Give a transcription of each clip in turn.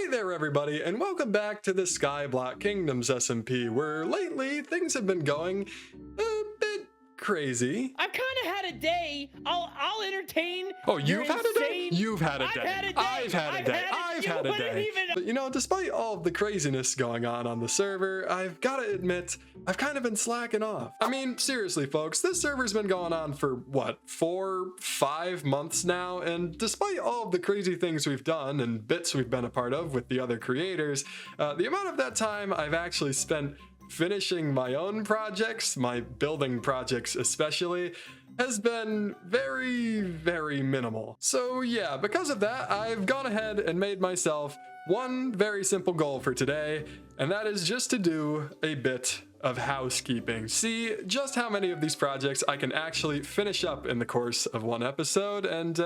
Hey there everybody, and welcome back to the Skyblock Kingdoms SMP, where lately things have been going a bit crazy. I've kind of had a day. I'll entertain. Oh, you've had a day? You've had a day. I've had a day. I've had a day. But you know, despite all of the craziness going on the server, I've got to admit, I've kind of been slacking off. I mean, seriously, folks, this server's been going on for, what, 4-5 months now, and despite all of the crazy things we've done and bits we've been a part of with the other creators, the amount of that time I've actually spent finishing my own projects, my building projects especially, has been very, very minimal. So yeah, because of that, I've gone ahead and made myself one very simple goal for today, and that is just to do a bit of housekeeping. See just how many of these projects I can actually finish up in the course of one episode, and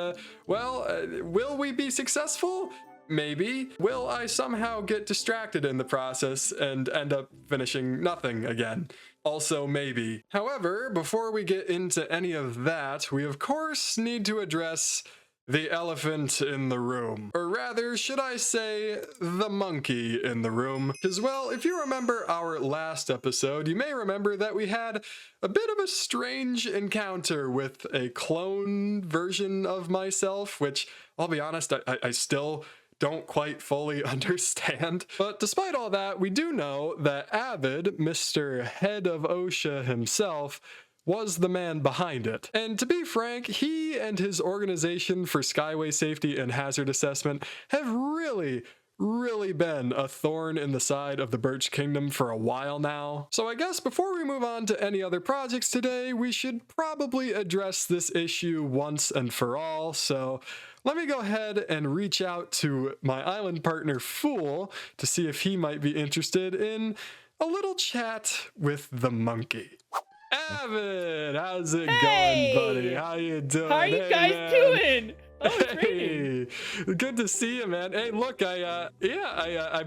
will we be successful? Maybe. Will I somehow get distracted in the process and end up finishing nothing again? Also maybe. However, before we get into any of that, we of course need to address the elephant in the room. Or rather, should I say, the monkey in the room. Because, well, if you remember our last episode, you may remember that we had a bit of a strange encounter with a clone version of myself, which, I'll be honest, I still don't quite fully understand. But despite all that, we do know that Avid, Mr. Head of OSHA himself, was the man behind it. And to be frank, he and his organization for Skyway Safety and Hazard Assessment have really been a thorn in the side of the Birch Kingdom for a while now. So I guess before we move on to any other projects today, we should probably address this issue once and for all. So let me go ahead and reach out to my island partner Fool to see if he might be interested in a little chat with the monkey. Avid, how's it going, buddy? How you doing? How are you guys doing? Oh, it's raining. Good to see you, man. Hey, look, I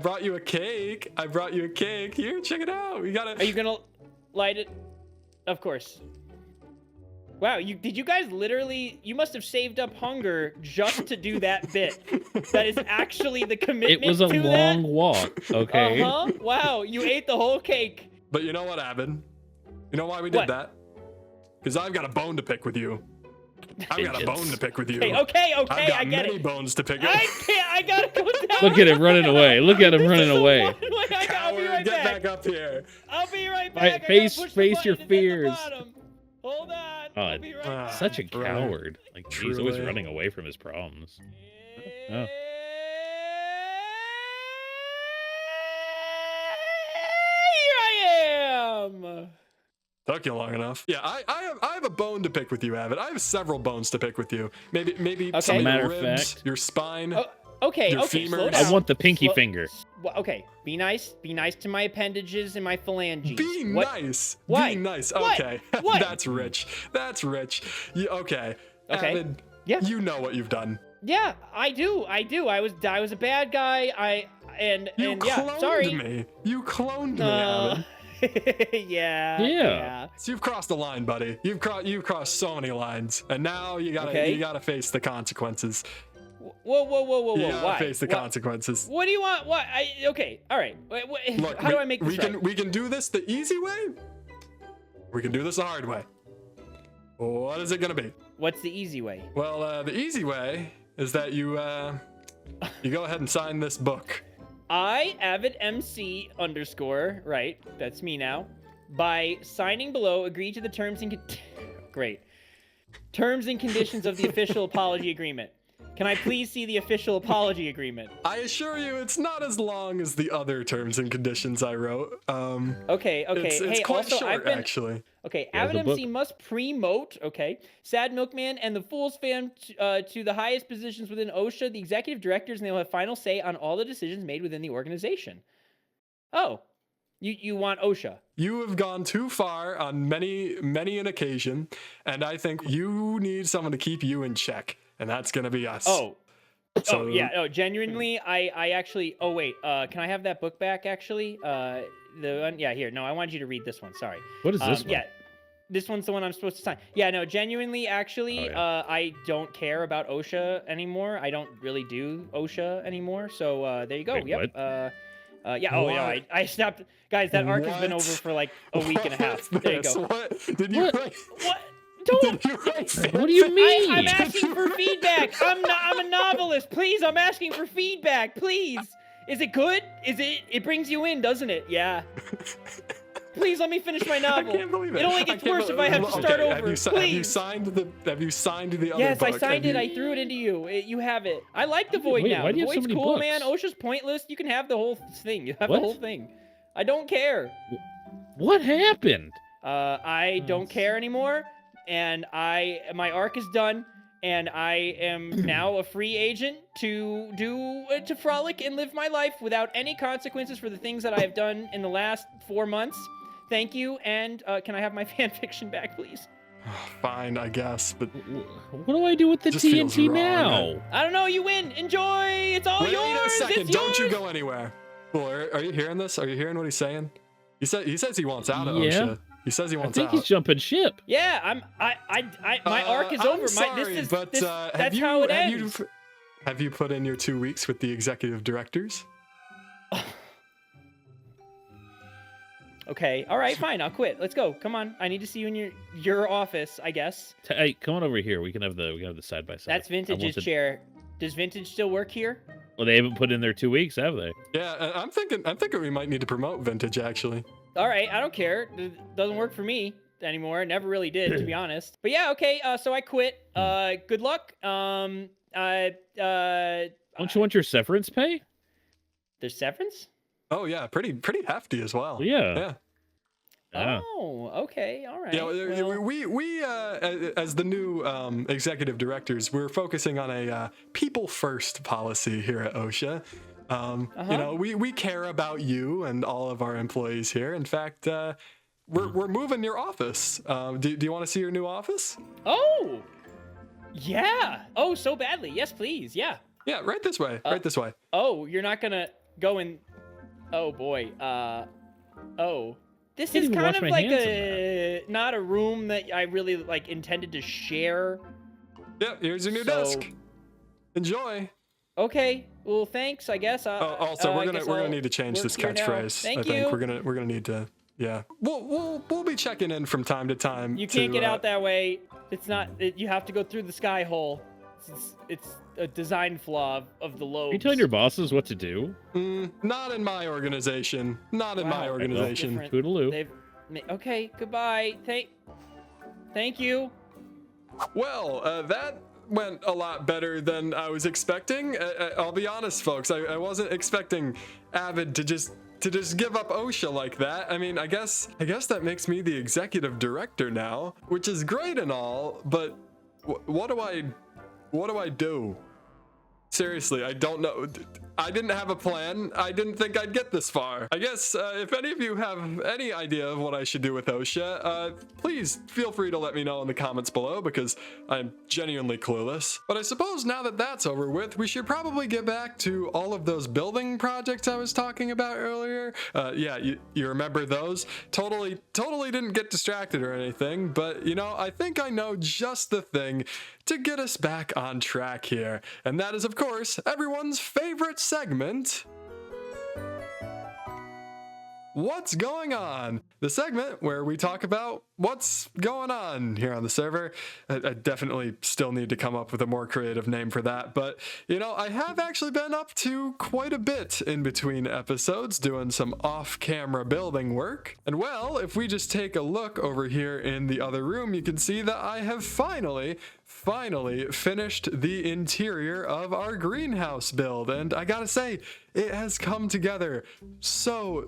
brought you a cake. I brought you a cake. Here, check it out. You gotta. Are you gonna light it? Of course. Wow, did you guys literally? You must have saved up hunger just to do that bit. That is actually the commitment. It was a long walk. Okay. Wow, you ate the whole cake. But you know what, Avid? You know why we did that? Because I've got a bone to pick with you. I've got a bone to pick with you. Okay, I've got I get many it. bones to pick with. I can't. I gotta go down. Look at him running away. Look at him running away. I'll be right Get back. back up here. I'll be right back. Face your fears. Hold on. Oh, I'll be right back. Such a coward. Like, he's always Truly. running away from his problems. Oh. Here I am. Took you long enough. Yeah, I have a bone to pick with you, Avid. I have several bones to pick with you. Maybe some of your Matter of ribs, fact. your spine. Okay, Your okay, slow femurs. down. I want the pinky finger. Well, okay, be nice to my appendages and my phalanges. Be nice. Why? Be nice. What? Okay. What? That's rich. That's rich. Okay. Okay. Avid, Yeah. you know what you've done. Yeah, I do. I was a bad guy. You cloned sorry. me. You cloned me, Avid. Yeah. So you've crossed the line, buddy. You've crossed so many lines, and now you gotta face the consequences. Whoa. You gotta Why? face the consequences. What do you want? What? Okay. All right. Look, how do I make this right? We can do this the easy way. We can do this the hard way. What is it gonna be? What's the easy way? Well, the easy way is that you go ahead and sign this book. I, Avid MC _ right, that's me now, by signing below, agree to the terms and terms and conditions of the official apology agreement. Can I please see the official apology agreement? I assure you, it's not as long as the other terms and conditions I wrote. Okay. It's Hey, quite also, short, actually. Okay, There's Avid the book. MC must promote, Sad Milkman and the Fool's Fam to the highest positions within OSHA, the executive directors, and they will have final say on all the decisions made within the organization. Oh, you want OSHA? You have gone too far on many an occasion, and I think you need someone to keep you in check, and that's gonna be us. Genuinely, I actually. Oh wait, can I have that book back? Actually, the one. Yeah, here. No, I wanted you to read this one. Sorry. What is this one? Yeah, This one's the one I'm supposed to sign. Yeah, no, genuinely, actually, Oh, yeah. I don't care about OSHA anymore. I don't really do OSHA anymore. So there you go. Wait, yep. what? Yeah. Oh, no, What? I stopped. Guys, that arc has been What? over for like a week and a half. What is There you this? go. What? Did you What? write? What? Don't. Did you write What do you fanfic? mean? I'm asking for feedback. I'm a novelist. Please, I'm asking for feedback. Please. Is it good? Is it? It brings you in, doesn't it? Yeah. Please let me finish my I novel. can't believe it. It only I gets can't worse if believe- I have to start Okay, over. Have you Please. signed the other Yes, I book? signed Have it. you- I threw it into you. You have it. I like the void Wait, now. why The do you have so void's many cool, books? man. OSHA's pointless. You can have the whole thing. You have What? the whole thing. I don't care. What happened? I don't care anymore, and my arc is done, and I am now a free agent to frolic and live my life without any consequences for the things that I have done in the last 4 months. Thank you, and can I have my fan fiction back, please? Fine, I guess, but What do I do with the Just feels TNT wrong, now? I don't know. You win. Enjoy. It's all wait yours. a second! It's Don't you yours. go anywhere. Well, are you hearing this? Are you hearing what he's saying? He says he wants out of Yeah. OSHA. He says he I wants think out. he's jumping ship. Yeah, my arc is I'm over. Sorry, This but that's have you how it have ends. you have you put in your 2 weeks with the executive directors? Okay, all right, fine. I'll quit. Let's go. Come on. I need to see you in your office, I guess. Hey, come on over here. We can have the side by side. That's Vintage's chair. Does Vintage still work here? Well, they haven't put in their 2 weeks, have they? Yeah, I'm thinking we might need to promote Vintage actually. All right, I don't care. It doesn't work for me anymore. It never really did, to be honest. But yeah, okay. So I quit. Good luck. Don't you want your severance pay? There's severance? Oh yeah, pretty hefty as well. Yeah. Yeah. Yeah. Oh, okay. All right. Yeah, well, we as the new executive directors, we're focusing on a people first policy here at OSHA. You know, we care about you and all of our employees here. In fact, we're moving your office. Do you want to see your new office? Oh, yeah. Oh, so badly. Yes, please. Yeah. Yeah, right this way. Right this way. Oh, you're not gonna go in. Oh boy. Oh. This Can't is even kind wash of my like hands not a room that I really like intended to share. Yeah, here's your new So- desk. Enjoy. Okay. Well, thanks. I guess. Also, I we're guess gonna I'll need to change work this here now. catchphrase. Thank I think you. we're gonna need to. Yeah, we'll be checking in from time to time. You can't to, get out that way. It's not. You have to go through the sky hole. It's a design flaw of the lobes. Are you telling your bosses what to do? Not in my organization. Not in my Wow, organization. different. Toodaloo. Okay. Goodbye. Thank you. Well, that went a lot better than I was expecting. I'll be honest, folks. I wasn't expecting Avid to just give up OSHA like that. I mean, I guess that makes me the executive director now, which is great and all, but what do I do? Seriously, I don't know. I didn't have a plan. I didn't think I'd get this far. I guess if any of you have any idea of what I should do with OSHA, please feel free to let me know in the comments below because I'm genuinely clueless. But I suppose now that that's over with, we should probably get back to all of those building projects I was talking about earlier. Yeah, you remember those? Totally didn't get distracted or anything, but you know, I think I know just the thing to get us back on track here. And that is, of course, everyone's favorite segment, What's Going On? The segment where we talk about what's going on here on the server. I definitely still need to come up with a more creative name for that, but you know, I have actually been up to quite a bit in between episodes doing some off-camera building work. And well, if we just take a look over here in the other room, you can see that I have finally finished the interior of our greenhouse build, and I gotta say, it has come together so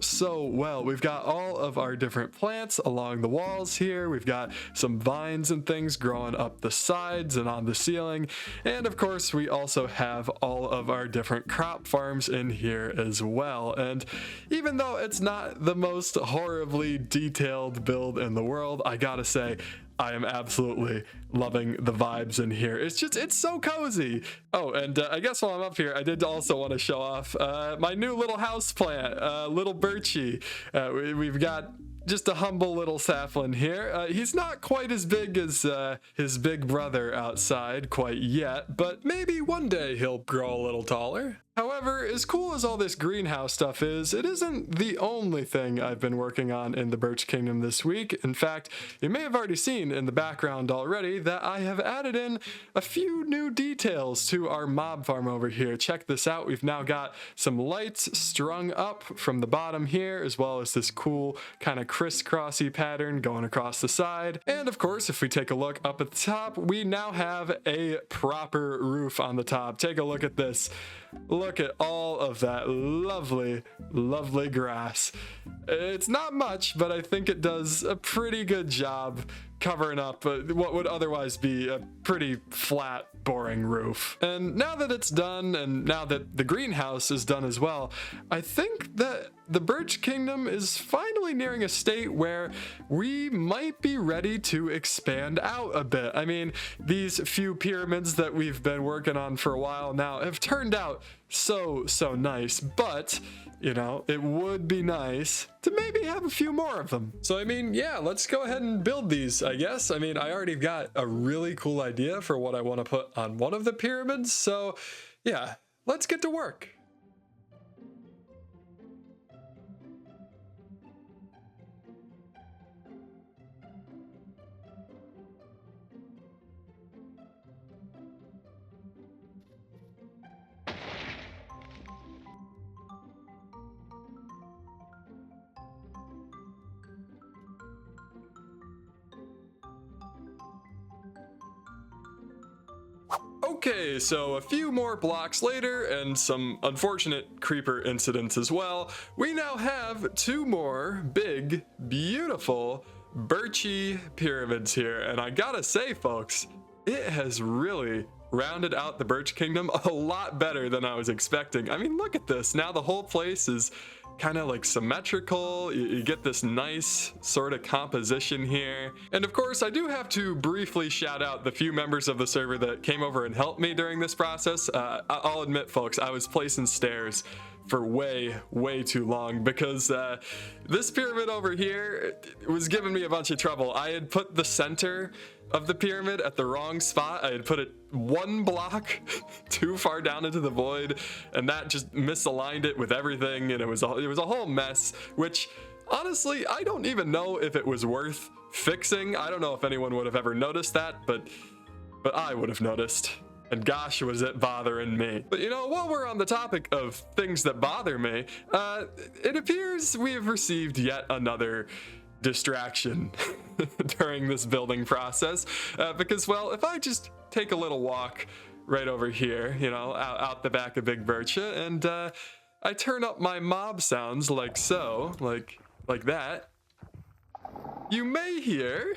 well. We've got all of our different plants along the walls here. We've got some vines and things growing up the sides and on the ceiling. And of course, we also have all of our different crop farms in here as well. And even though it's not the most horribly detailed build in the world, I gotta say, I am absolutely loving the vibes in here. It's so cozy. Oh, and I guess while I'm up here, I did also want to show off my new little house plant, little Birchie. We've got just a humble little sapling here. He's not quite as big as his big brother outside quite yet, but maybe one day he'll grow a little taller. However, as cool as all this greenhouse stuff is, it isn't the only thing I've been working on in the Birch Kingdom this week. In fact, you may have already seen in the background already that I have added in a few new details to our mob farm over here. Check this out. We've now got some lights strung up from the bottom here, as well as this cool kind of crisscrossy pattern going across the side. And of course, if we take a look up at the top, we now have a proper roof on the top. Take a look at this. Look at all of that lovely, lovely grass. It's not much, but I think it does a pretty good job covering up what would otherwise be a pretty flat, boring roof. And now that it's done, and now that the greenhouse is done as well, I think that the Birch Kingdom is finally nearing a state where we might be ready to expand out a bit. I mean, these few pyramids that we've been working on for a while now have turned out so nice, but you know, it would be nice to maybe have a few more of them. So, I mean, yeah, let's go ahead and build these, I guess. I mean, I already got a really cool idea for what I want to put on one of the pyramids. So, yeah, let's get to work. Okay, so a few more blocks later and some unfortunate creeper incidents as well, we now have two more big, beautiful, birchy pyramids here. And I gotta say, folks, it has really rounded out the Birch Kingdom a lot better than I was expecting. I mean, look at this. Now the whole place is kind of like symmetrical. You get this nice sort of composition here. And of course, I do have to briefly shout out the few members of the server that came over and helped me during this process. I'll admit, folks, I was placing stairs for way too long because this pyramid over here was giving me a bunch of trouble. I had put the center of the pyramid at the wrong spot. I had put it one block too far down into the void, and that just misaligned it with everything, and it was a whole mess, which honestly I don't even know if it was worth fixing. I don't know if anyone would have ever noticed that, but I would have noticed. And gosh, was it bothering me. But you know, while we're on the topic of things that bother me, it appears we have received yet another distraction during this building process. Because, well, if I just take a little walk right over here, you know, out the back of Big Bircha, and I turn up my mob sounds like so, like that, you may hear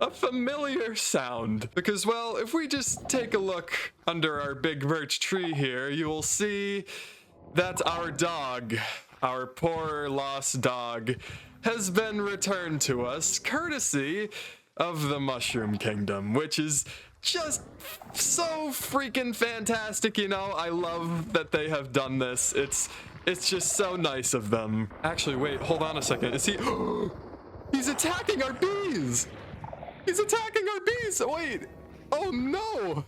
a familiar sound. Because, well, if we just take a look under our big birch tree here, you will see that our dog, our poor lost dog, has been returned to us courtesy of the Mushroom Kingdom, which is just so freaking fantastic. You know, I love that they have done this. It's just so nice of them. Actually, wait, hold on a second. Is he? He's attacking our bees. He's attacking our bees! Wait! Oh no!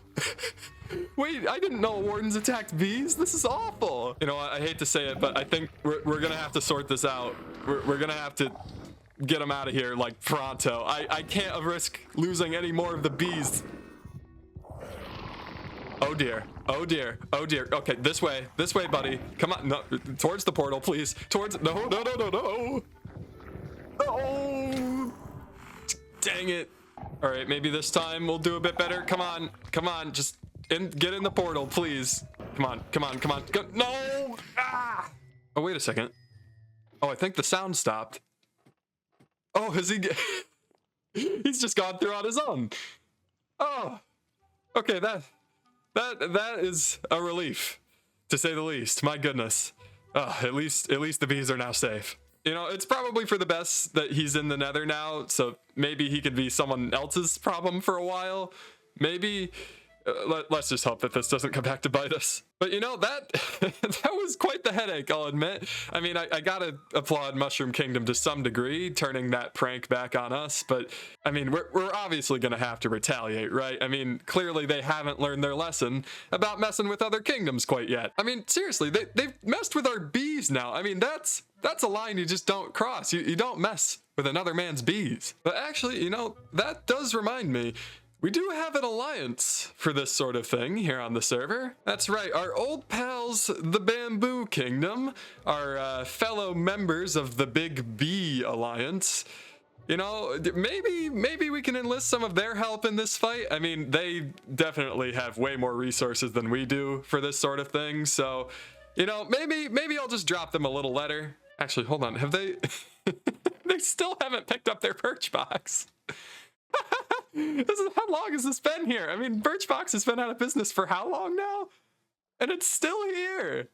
Wait, I didn't know wardens attacked bees? This is awful! You know what, I hate to say it, but I think we're gonna have to sort this out. We're gonna have to get him out of here, like, pronto. I can't risk losing any more of the bees. Oh dear, oh dear, oh dear. Okay, this way, buddy. Come on, no, towards the portal, please. Towards, no. Oh! Dang it. All right, maybe this time we'll do a bit better. Come on, just get in the portal, please. Come on. Go, no! Ah! Oh, wait a second. Oh, I think the sound stopped. Oh, has he? He's just gone through on his own. Oh, okay. That is a relief, to say the least. My goodness. Oh, at least the bees are now safe. You know, it's probably for the best that he's in the nether now, so maybe he could be someone else's problem for a while. Maybe, let's just hope that this doesn't come back to bite us. But you know, that that was quite the headache, I'll admit. I mean, I gotta applaud Mushroom Kingdom to some degree, turning that prank back on us, but I mean, we're obviously gonna have to retaliate, right? I mean, clearly they haven't learned their lesson about messing with other kingdoms quite yet. I mean, seriously, they've messed with our bees now. I mean, that's a line you just don't cross. You don't mess with another man's bees. But actually, you know, that does remind me, we do have an alliance for this sort of thing here on the server. That's right, our old pals, the Bamboo Kingdom, our fellow members of the Big Bee Alliance. You know, maybe we can enlist some of their help in this fight. I mean, they definitely have way more resources than we do for this sort of thing. So, you know, maybe I'll just drop them a little letter. Actually, hold on, have they... They still haven't picked up their perch box. How long has this been here? I mean, Birchbox has been out of business for how long now? And it's still here.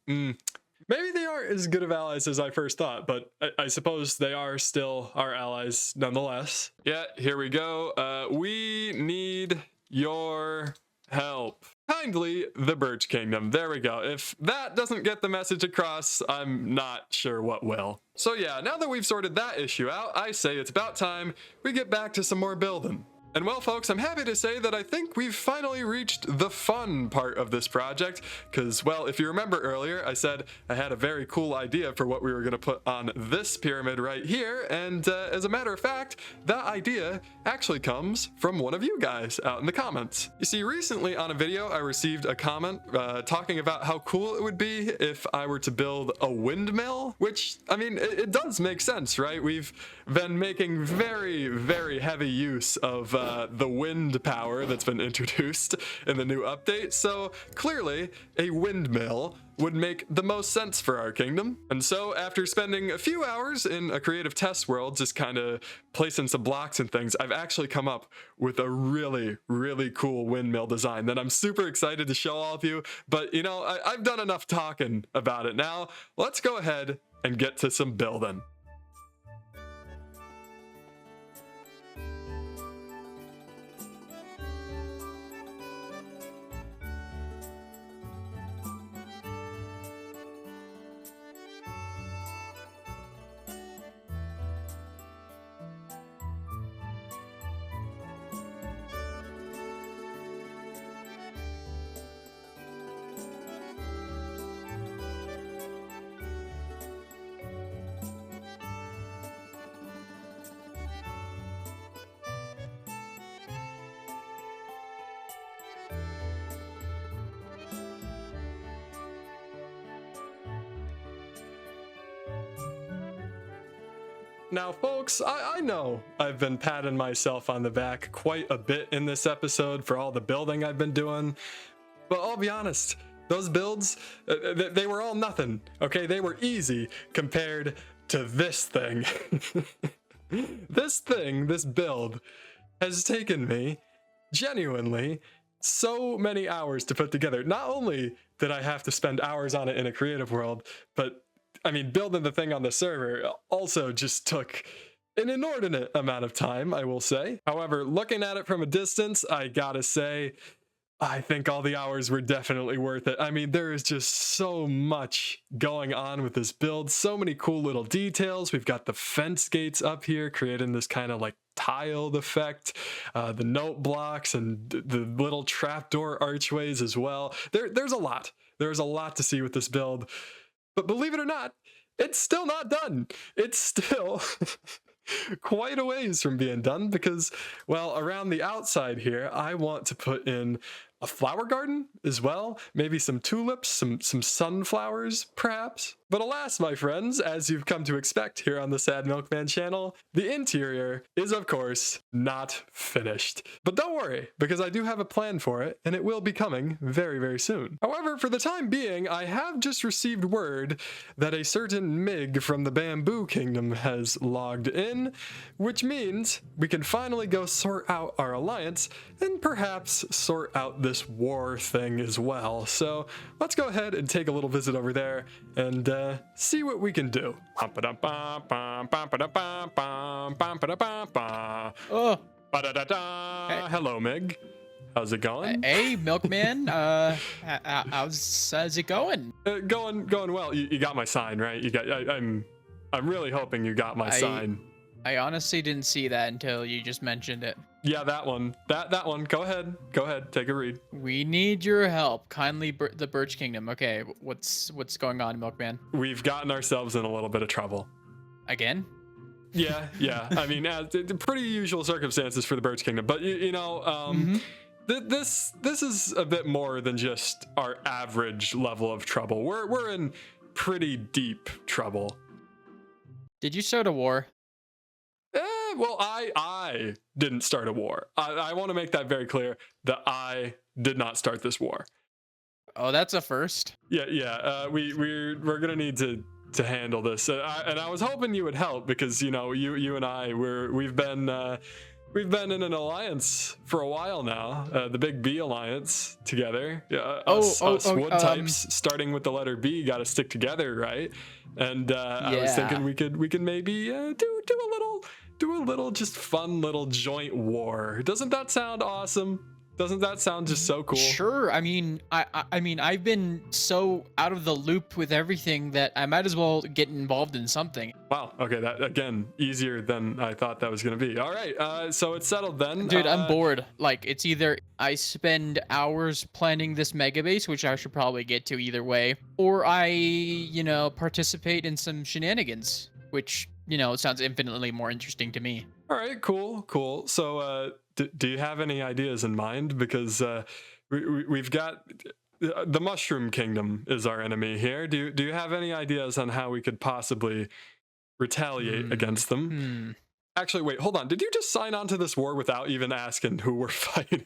Maybe they aren't as good of allies as I first thought, but I suppose they are still our allies nonetheless. Yeah, here we go. We need your help. Kindly, the Birch Kingdom. There we go. If that doesn't get the message across, I'm not sure what will. So yeah, now that we've sorted that issue out, I say it's about time we get back to some more building. And well, folks, I'm happy to say that I think we've finally reached the fun part of this project, because, well, if you remember earlier, I said I had a very cool idea for what we were going to put on this pyramid right here, and as a matter of fact, that idea actually comes from one of you guys out in the comments. You see, recently on a video, I received a comment talking about how cool it would be if I were to build a windmill, which, I mean, it does make sense, right? We've been making very, very heavy use of the wind power that's been introduced in the new update, so clearly a windmill would make the most sense for our kingdom. And so after spending a few hours in a creative test world just kind of placing some blocks and things, I've actually come up with a really, really cool windmill design that I'm super excited to show all of you. But you know, I've done enough talking about it now. Let's go ahead and get to some building. Now, folks, I know I've been patting myself on the back quite a bit in this episode for all the building I've been doing, but I'll be honest, those builds, they were all nothing, okay? They were easy compared to this thing. This build, has taken me, genuinely, so many hours to put together. Not only did I have to spend hours on it in a creative world, but I mean, building the thing on the server also just took an inordinate amount of time, I will say. However, looking at it from a distance, I gotta say, I think all the hours were definitely worth it. I mean, there is just so much going on with this build, so many cool little details. We've got the fence gates up here, creating this kind of like tiled effect, the note blocks and the little trapdoor archways as well. There's a lot. There's a lot to see with this build. But believe it or not, it's still not done. It's still quite a ways from being done because, well, around the outside here, I want to put in a flower garden as well, maybe some tulips, some sunflowers, perhaps. But alas, my friends, as you've come to expect here on the Sad Milkman channel, the interior is, of course, not finished. But don't worry, because I do have a plan for it, and it will be coming very, very soon. However, for the time being, I have just received word that a certain Mig from the Bamboo Kingdom has logged in, which means we can finally go sort out our alliance and perhaps sort out this war thing as well. So let's go ahead and take a little visit over there and see what we can do. Oh. Hello, Mig. How's it going? Hey, Milkman. How's it going? Going well. You got my sign, right? You got. I'm really hoping you got my sign. I honestly didn't see that until you just mentioned it. Yeah, that one. That one. Go ahead. Take a read. We need your help. Kindly, the Birch Kingdom. Okay, what's going on, Milkman? We've gotten ourselves in a little bit of trouble. Again? Yeah. I mean, pretty usual circumstances for the Birch Kingdom, but you know, this is a bit more than just our average level of trouble. We're in pretty deep trouble. Did you start a war? Well, I didn't start a war. I want to make that very clear that I did not start this war. Oh, that's a first. Yeah. We're gonna need to handle this, and I was hoping you would help because you know you and I we've been in an alliance for a while now, the Big B alliance together. Us wood types, starting with the letter B, got to stick together, right? And I was thinking we could maybe do a little just fun little joint war. Doesn't that sound awesome? Doesn't that sound just so cool? Sure. I mean, I've been so out of the loop with everything that I might as well get involved in something. Wow. Okay. That again, easier than I thought that was gonna be. All right. So it's settled then. Dude, I'm bored. Like, it's either I spend hours planning this mega base, which I should probably get to either way, or I, participate in some shenanigans, which, sounds infinitely more interesting to me. All right. Cool. So, do you have any ideas in mind? Because we've got the Mushroom Kingdom is our enemy here. Do you have any ideas on how we could possibly retaliate against them? Actually, wait, hold on. Did you just sign on to this war without even asking who we're fighting?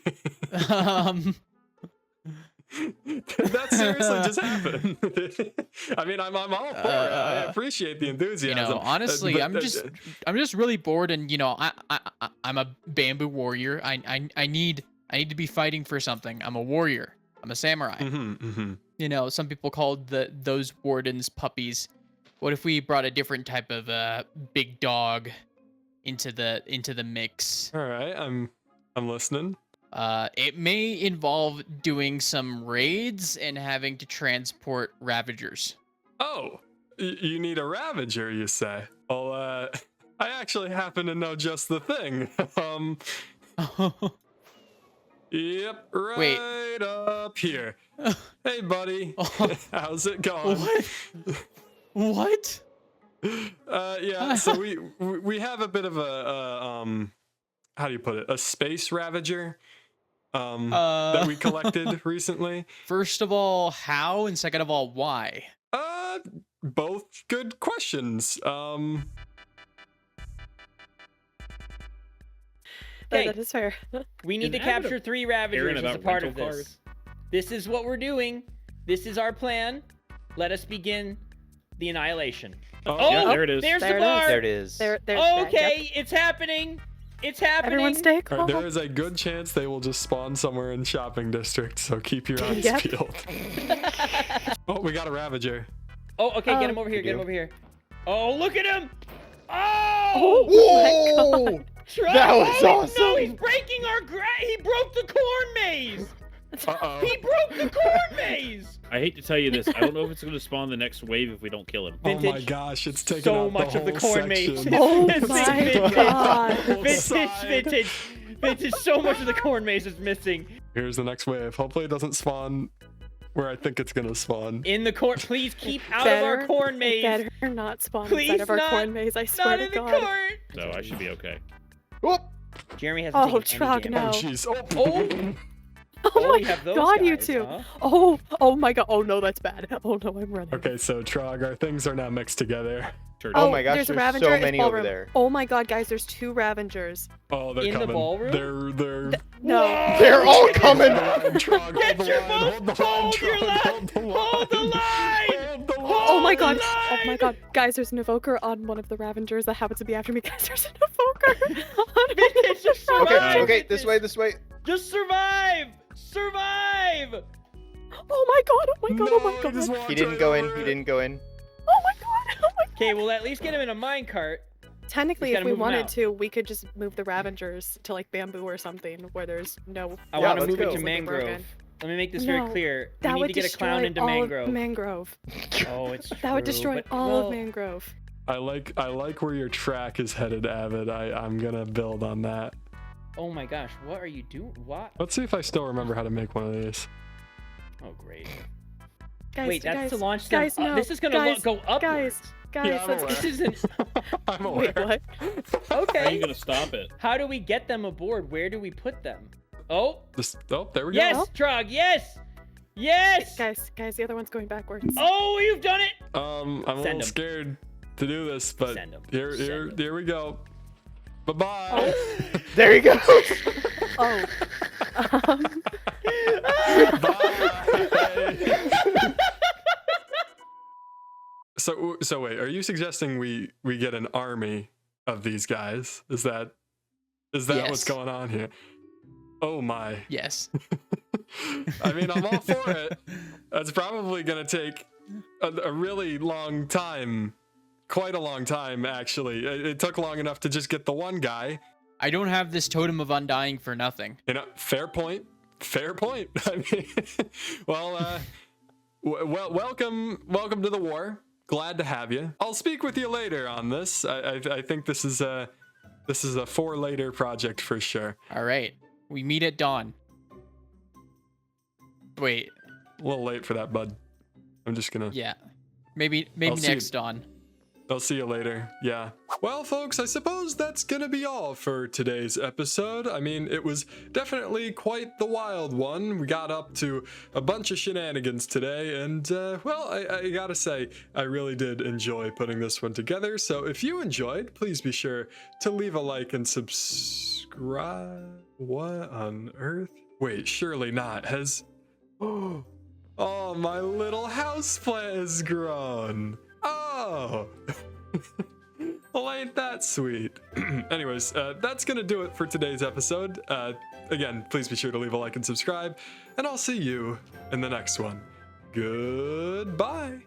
That seriously just happened. I mean, I'm all for it. I appreciate the enthusiasm. Honestly, I'm just really bored, and I'm a bamboo warrior. I need to be fighting for something. I'm a warrior. I'm a samurai. Some people called those wardens puppies. What if we brought a different type of big dog into the mix? All right, I'm listening. It may involve doing some raids and having to transport ravagers. Oh, you need a ravager, you say? Well, I actually happen to know just the thing. Yep, right up here. Hey, buddy. How's it going? What? Yeah, so we have a bit of a how do you put it? A space ravager that we collected recently. First of all, how? And second of all, why? Both good questions. Okay. That is fair. We need to capture 3 Ravagers as a part of this. This is what we're doing. This is our plan. Let us begin the annihilation. Yeah, there it is. There's the bar. There it is. There's Okay, it's happening. It's happening. Everyone stay calm. There is a good chance they will just spawn somewhere in shopping district, so keep your eyes peeled. Oh, we got a ravager. Oh, okay, get him over here. Get him over here. Oh, look at him. Oh my God. That was awesome. No, he's breaking our he broke the corn maze. Uh-oh. He broke the corn maze. I hate to tell you this. I don't know if it's going to spawn the next wave if we don't kill him. Oh my gosh, it's taking so out much the of the whole corn maze. section. Oh It's my vintage. God. Vintage. So much of the corn maze is missing. Here's the next wave. Hopefully it doesn't spawn where I think it's gonna spawn. In the corn. Please keep out of our corn maze. Better not spawn Please inside of our not- corn maze. I swear Not to in the God. corn. So I should be okay. Jeremy hasn't Oh, taken Trog, any no. damage. Oh jeez. Oh. Oh we my have those God, you guys, two. huh? Oh my God. Oh no, that's bad. Oh no, I'm running. Okay, so Trog, our things are now mixed together. Sure. Oh my gosh, there's a there's Ravager so in many the over ballroom. there. Oh my God, guys, there's 2 Ravengers. Oh, they're In the coming. ballroom? They're No. They're all coming. Trog, Get your boat! Hold your line! Hold the line! Oh my God. Hold the Oh my line! God. Guys, there's an evoker on one of the Ravengers that happens to be after me. Guys, there's an evoker on Vintage, just survive! Okay, this way, this way. Just survive! Survive! Oh my God. Oh my God. Oh my God. He didn't go in. He didn't go in. Oh my God. Oh my God. Okay, we'll at least get him in a minecart. Technically, Just if gotta we move 'em wanted out. to, we could just move the Ravengers to like bamboo or something where there's no. I Yeah, want to let's move it go. to Something mangrove. broken. Let me make this very No, clear. That We need would to get a clown destroy into all mangrove. of mangrove. Oh, it's true. That would destroy but, all well, of mangrove. I like where your track is headed, Avid. I'm gonna build on that. Oh my gosh, what are you doing? What? Let's see if I still remember how to make one of these. Oh, great. Guys, Wait, that's guys, to launch them. guys, no. This is gonna guys, go upwards. Guys, Yeah, I'm let's aware. This isn't. I'm aware. Wait, what? How are Okay. you gonna stop it? How do we get them aboard? Where do we put them? Oh, There we yes, go. Trog, yes! Yes! Guys, the other one's going backwards. Oh, you've done it! I'm a Send little 'em. scared to do this, but Send 'em. here Send 'em. we go. Bye-bye. There you go. Oh. Bye. So wait, are you suggesting we get an army of these guys? Is that what's Yes. going on here? Oh my. Yes. I mean, I'm all for it. That's probably gonna take a really long time. Quite a long time, actually. It took long enough to just get the one guy. I don't have this totem of undying for nothing. You know, fair point. Fair point. I mean, well, welcome to the war. Glad to have you. I'll speak with you later on this. I think this is a for later project for sure. All right. We meet at dawn. Wait. A little late for that, bud. I'm just gonna. Yeah. Maybe I'll see next dawn. I'll see you later. Yeah. Well, folks, I suppose that's gonna be all for today's episode. I mean, it was definitely quite the wild one. We got up to a bunch of shenanigans today, and, well, I gotta say, I really did enjoy putting this one together. So if you enjoyed, please be sure to leave a like and subscribe. What on earth? Wait, surely not. Oh, my little houseplant has grown. Oh. Well, ain't that sweet? Anyways, that's gonna do it for today's episode. Again, please be sure to leave a like and subscribe, and I'll see you in the next one. Goodbye.